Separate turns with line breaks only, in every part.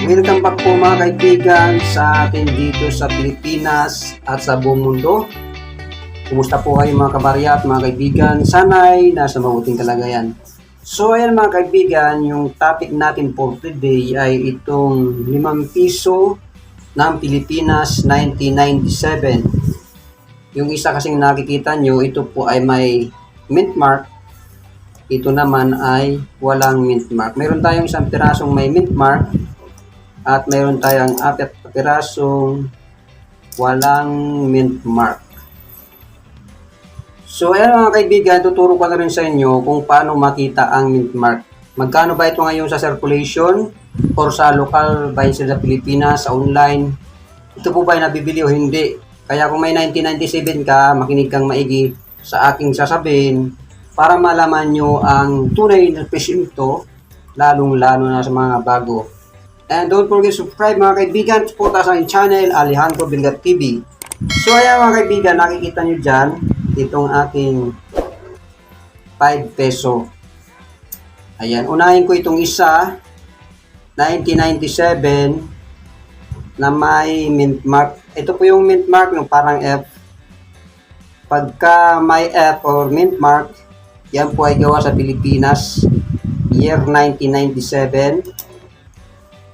Welcome back po mga kaibigan sa atin dito sa Pilipinas at sa buong mundo. Kumusta po kayo mga kabarya at mga kaibigan? Sana'y nasa mabuting kalagayan. So ayan mga kaibigan, yung topic natin for today ay itong 5 piso ng Pilipinas 1997. Yung isa kasing nakikita nyo, ito po ay may mint mark. Ito naman ay walang mint mark. Meron tayong isang pirasong may mint mark at mayroon tayong 4 pirasong walang mint mark. So ayan mga kaibigan, tuturo ko na rin sa inyo kung paano makita ang mint mark. Magkano ba ito ngayon sa circulation or sa local buying sa Pilipinas, sa online? Ito po ba ay nabibili o hindi? Kaya kung may 1997 ka, makinig kang maigi sa aking sasabihin para malaman nyo ang tunay na presyo nito, lalong-lalo na sa mga bago. And don't forget to subscribe mga kaibigan, support sa aking channel, Alejandro Bilgat TV. So ayan mga kaibigan, nakikita nyo dyan, itong aking 5 peso. Ayan, unahin ko itong isa, 1997, na may mint mark. Ito po yung mint mark ng parang F. Pagka may F or mint mark, yan po ay gawa sa Pilipinas, year 1997.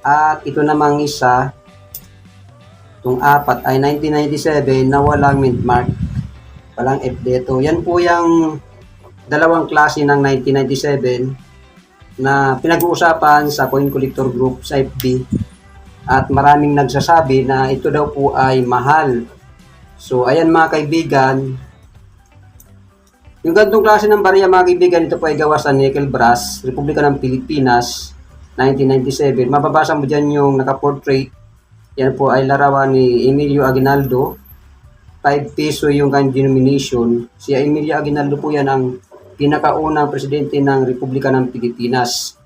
At ito namang isa, itong 4 ay 1997 na walang mint mark. Walang F dito. Yan po yung dalawang klase ng 1997 na pinag-uusapan sa Coin Collector Group sa FB. At maraming nagsasabi na ito daw po ay mahal. So ayan mga kaibigan, yung ganitong klase ng barya mga kaibigan, ito po ay gawa sa nickel brass, Republika ng Pilipinas, 1997. Mababasa mo dyan yung naka-portrait. Yan po ay larawan ni Emilio Aguinaldo. 5 peso yung kanyang denomination. Si Emilio Aguinaldo po yan ang pinakaunang presidente ng Republika ng Pilipinas.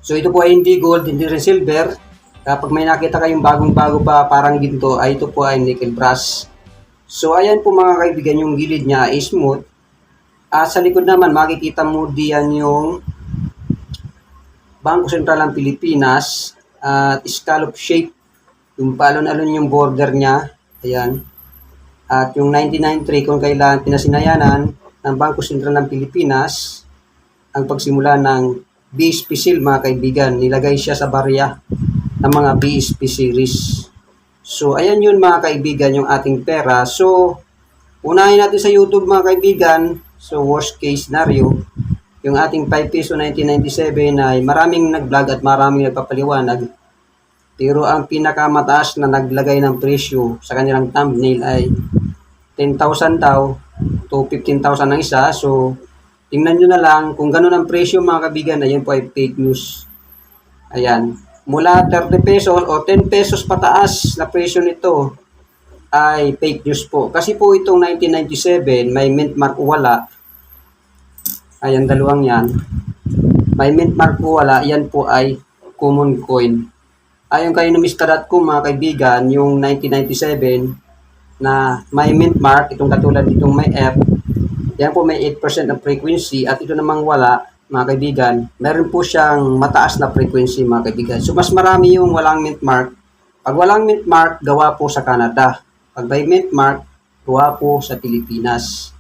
So ito po ay hindi gold, hindi rin silver. Kapag may nakita kayong bagong-bago pa parang ginto, ay ito po ay nickel brass. So ayan po mga kaibigan, yung gilid niya ay smooth. At sa likod naman makikita mo diyan yung Bangko Sentral ng Pilipinas at scallop shape. Yung palon-alon yung border niya. Ayan. At yung 1993 kung kailan pinasinayanan ng Bangko Sentral ng Pilipinas ang pagsimula ng BSP seal mga kaibigan. Nilagay siya sa barya ng mga BSP series. So ayan yun mga kaibigan yung ating pera. So unahin natin sa YouTube mga kaibigan. So worst case scenario, yung ating 5 peso 1997 ay maraming nag-vlog at maraming nagpapaliwanag. Pero ang pinakamataas na naglagay ng presyo sa kanilang thumbnail ay 10,000 daw to 15,000 ang isa. So, tingnan nyo na lang kung gano'n ang presyo mga kabigan, ayan po ay fake news. Ayan. Mula 30 pesos o 10 pesos pataas na presyo nito ay fake news po. Kasi po itong 1997 may mint mark o wala. Ayan, dalawang yan. May mint mark po wala, yan po ay common coin. Ayon kay numista.com mga kaibigan, yung 1997 na may mint mark, itong katulad itong may F, yan po may 8% ng frequency at ito namang wala mga kaibigan, meron po siyang mataas na frequency mga kaibigan. So mas marami yung walang mint mark. Pag walang mint mark, gawa po sa Canada. Pag may mint mark, gawa po sa Pilipinas.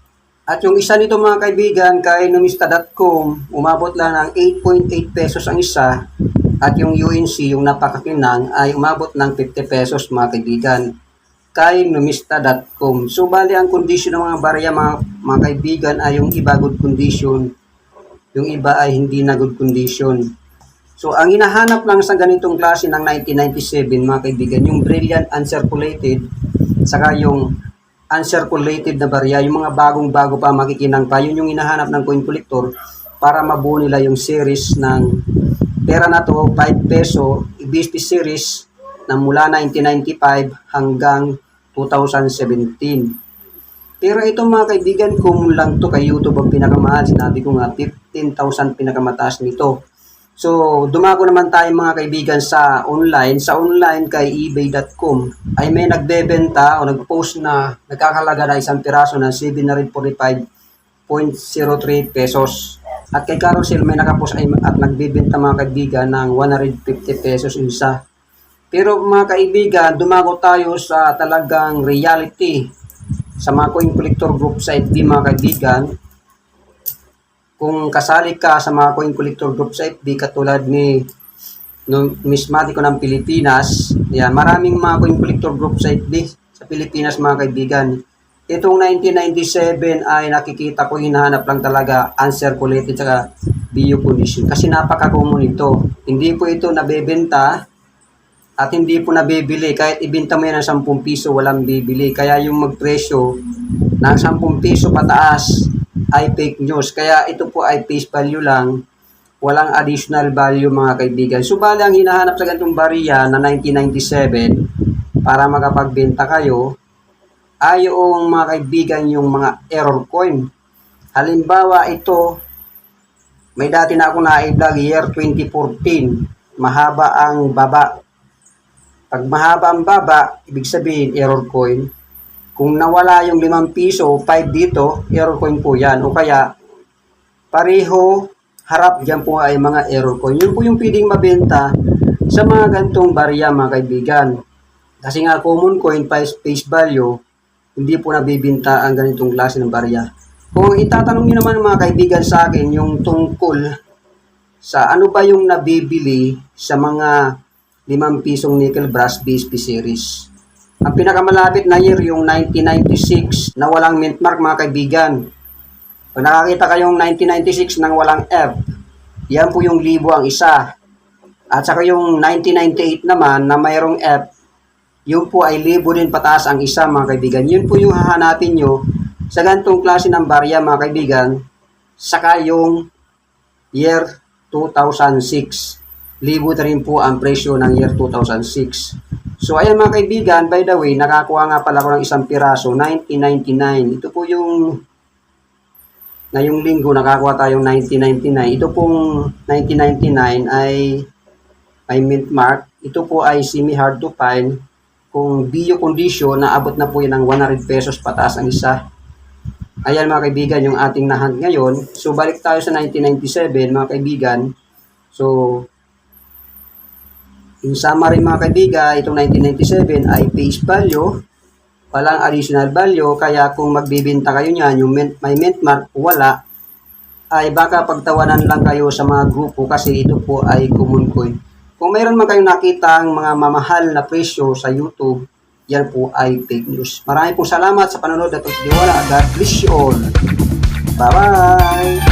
At yung isa nito mga kaibigan kay numista.com, umabot lang ng 8.8 pesos ang isa. At yung UNC, yung napakakinang, ay umabot ng 50 pesos mga kaibigan kay numista.com. So bali ang condition ng mga barya mga kaibigan ay yung iba good condition, yung iba ay hindi na good condition. So ang hinahanap lang sa ganitong klase ng 1997 mga kaibigan, yung brilliant uncirculated, saka yung uncirculated na barya, yung mga bagong-bago pa makikinang pa, yun yung hinahanap ng coin collector para mabuo nila yung series ng pera na to, 5 peso, BSP series na mula 1995 hanggang 2017. Pero ito mga kaibigan, kung lang to kay YouTube ang pinakamahal, sinabi ko nga 15,000 pinakamataas nito. So, dumako naman tayo mga kaibigan sa online. Sa online kay ebay.com ay may nagbebenta o nagpo-post na nagkakalaga na isang piraso ng 745.03 pesos. At kay Carousel may nakapost at nagbibenta mga kaibigan ng 150 pesos isa. Pero mga kaibigan, dumago tayo sa talagang reality sa mga coin collector group sa FB mga kaibigan. Kung kasali ka sa mga coin collector group sa FB katulad ni Numismatiko ng Pilipinas, yan, maraming mga coin collector group sa FB sa Pilipinas mga kaibigan. Itong 1997 ay nakikita ko, hinahanap lang talaga uncirculated saka bio condition kasi napaka-common ito. Hindi po ito nabebenta at hindi po nabibili. Kahit ibenta mo yan ng 10 piso, walang bibili. Kaya yung magpresyo ng 10 piso pataas ay fake news. Kaya ito po ay face value lang. Walang additional value mga kaibigan. Subali ang hinahanap sa ganitong bariya na 1997 para makapagbenta kayo ay yung mga kaibigan yung mga error coin. Halimbawa ito, may dati na ako na-vlog year 2014. Mahaba ang baba. Pag mahaba ang baba, ibig sabihin error coin. Kung nawala yung 5 piso, 5 dito, error coin po yan. O kaya, pareho, harap dyan po ay mga error coin. Yun po yung pwedeng mabenta sa mga gantong barya mga kaibigan. Kasi nga common coin, face value, hindi po nabibinta ang ganitong klase ng barya. Kung itatanong niyo naman mga kaibigan sa akin yung tungkol sa ano ba yung nabibili sa mga 5 pisong nickel brass BSP series. Ang pinakamalapit na year yung 1996 na walang mint mark mga kaibigan. Pag nakakita kayong 1996 nang walang F, yan po yung libo ang isa. At saka yung 1998 naman na mayroong F, yun po ay libo din pataas ang isa mga kaibigan. Yun po yung hahanapin nyo sa ganitong klase ng barya mga kaibigan. Saka yung year 2006. Libo na rin po ang presyo ng year 2006. So ayan mga kaibigan, by the way, nakakuha nga pala ko ng isang piraso, 1999. Ito po yung ngayong linggo nakakuha tayong 1999. Ito pong 1999 ay may mint mark. Ito po ay semi-hard to find. Kung bio condition, naabot na po yan ng 100 pesos pataas ang isa. Ayan mga kaibigan, yung ating nahunt ngayon. So balik tayo sa 1997 mga kaibigan. So in summary mga kaibigan, itong 1997 ay face value, walang additional value. Kaya kung magbibenta kayo niyan, yung may mint mark, wala, ay baka pagtawanan lang kayo sa mga grupo kasi ito po ay common coin. Kung mayroon man kayong nakita ang mga mamahal na presyo sa YouTube, yan po ay fake news. Maraming pong salamat sa panonood at pagdiwala. God bless you all. Bye-bye!